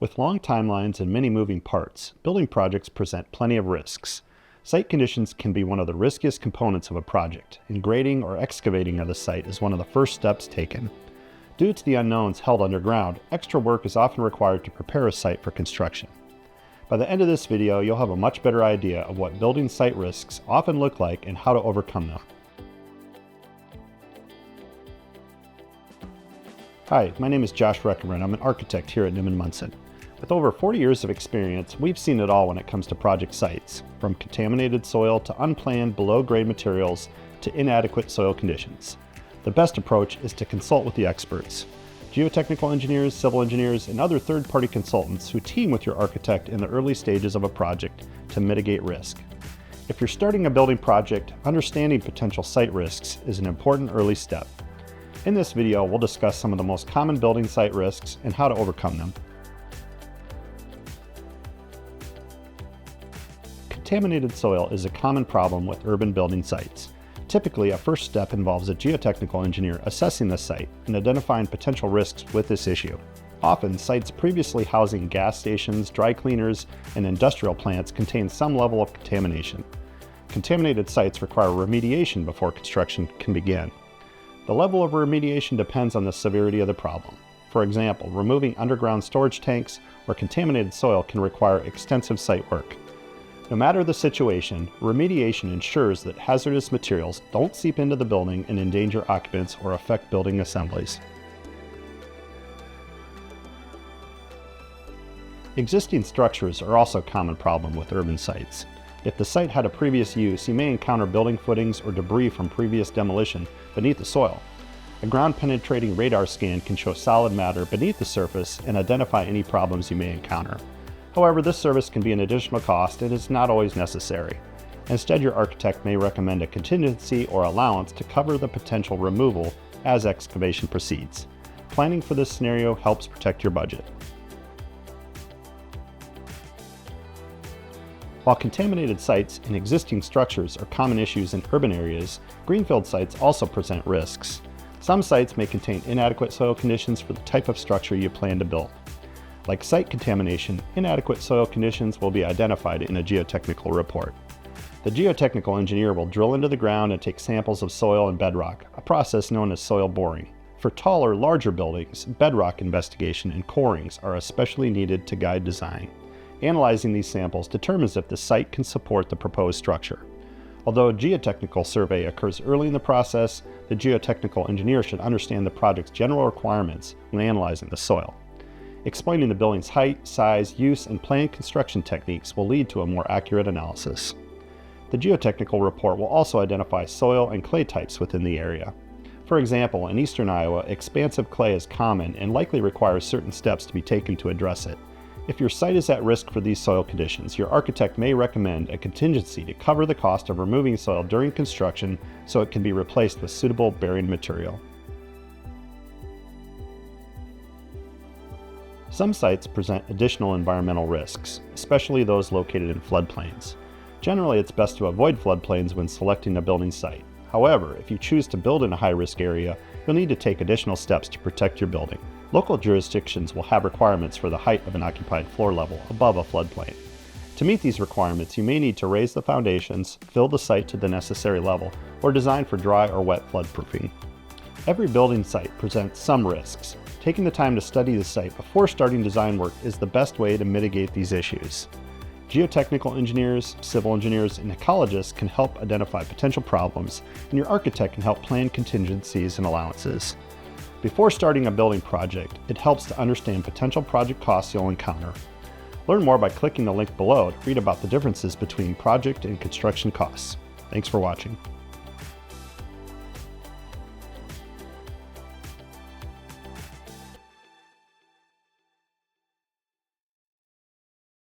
With long timelines and many moving parts, building projects present plenty of risks. Site conditions can be one of the riskiest components of a project, and grading or excavating of the site is one of the first steps taken. Due to the unknowns held underground, extra work is often required to prepare a site for construction. By the end of this video, you'll have a much better idea of what building site risks often look like and how to overcome them. Hi, my name is Josh Reckerman. I'm an architect here at Niman Munson. With over 40 years of experience, we've seen it all when it comes to project sites, from contaminated soil to unplanned below-grade materials to inadequate soil conditions. The best approach is to consult with the experts, geotechnical engineers, civil engineers, and other third-party consultants who team with your architect in the early stages of a project to mitigate risk. If you're starting a building project, understanding potential site risks is an important early step. In this video, we'll discuss some of the most common building site risks and how to overcome them. Contaminated soil is a common problem with urban building sites. Typically, a first step involves a geotechnical engineer assessing the site and identifying potential risks with this issue. Often, sites previously housing gas stations, dry cleaners, and industrial plants contain some level of contamination. Contaminated sites require remediation before construction can begin. The level of remediation depends on the severity of the problem. For example, removing underground storage tanks or contaminated soil can require extensive site work. No matter the situation, remediation ensures that hazardous materials don't seep into the building and endanger occupants or affect building assemblies. Existing structures are also a common problem with urban sites. If the site had a previous use, you may encounter building footings or debris from previous demolition beneath the soil. A ground-penetrating radar scan can show solid matter beneath the surface and identify any problems you may encounter. However, this service can be an additional cost and is not always necessary. Instead, your architect may recommend a contingency or allowance to cover the potential removal as excavation proceeds. Planning for this scenario helps protect your budget. While contaminated sites and existing structures are common issues in urban areas, greenfield sites also present risks. Some sites may contain inadequate soil conditions for the type of structure you plan to build. Like site contamination, inadequate soil conditions will be identified in a geotechnical report. The geotechnical engineer will drill into the ground and take samples of soil and bedrock, a process known as soil boring. For taller, larger buildings, bedrock investigation and corings are especially needed to guide design. Analyzing these samples determines if the site can support the proposed structure. Although a geotechnical survey occurs early in the process, the geotechnical engineer should understand the project's general requirements when analyzing the soil. Explaining the building's height, size, use, and planned construction techniques will lead to a more accurate analysis. The geotechnical report will also identify soil and clay types within the area. For example, in eastern Iowa, expansive clay is common and likely requires certain steps to be taken to address it. If your site is at risk for these soil conditions, your architect may recommend a contingency to cover the cost of removing soil during construction so it can be replaced with suitable bearing material. Some sites present additional environmental risks, especially those located in floodplains. Generally, it's best to avoid floodplains when selecting a building site. However, if you choose to build in a high-risk area, you'll need to take additional steps to protect your building. Local jurisdictions will have requirements for the height of an occupied floor level above a floodplain. To meet these requirements, you may need to raise the foundations, fill the site to the necessary level, or design for dry or wet floodproofing. Every building site presents some risks. Taking the time to study the site before starting design work is the best way to mitigate these issues. Geotechnical engineers, civil engineers, and ecologists can help identify potential problems, and your architect can help plan contingencies and allowances. Before starting a building project, it helps to understand potential project costs you'll encounter. Learn more by clicking the link below to read about the differences between project and construction costs. Thanks for watching.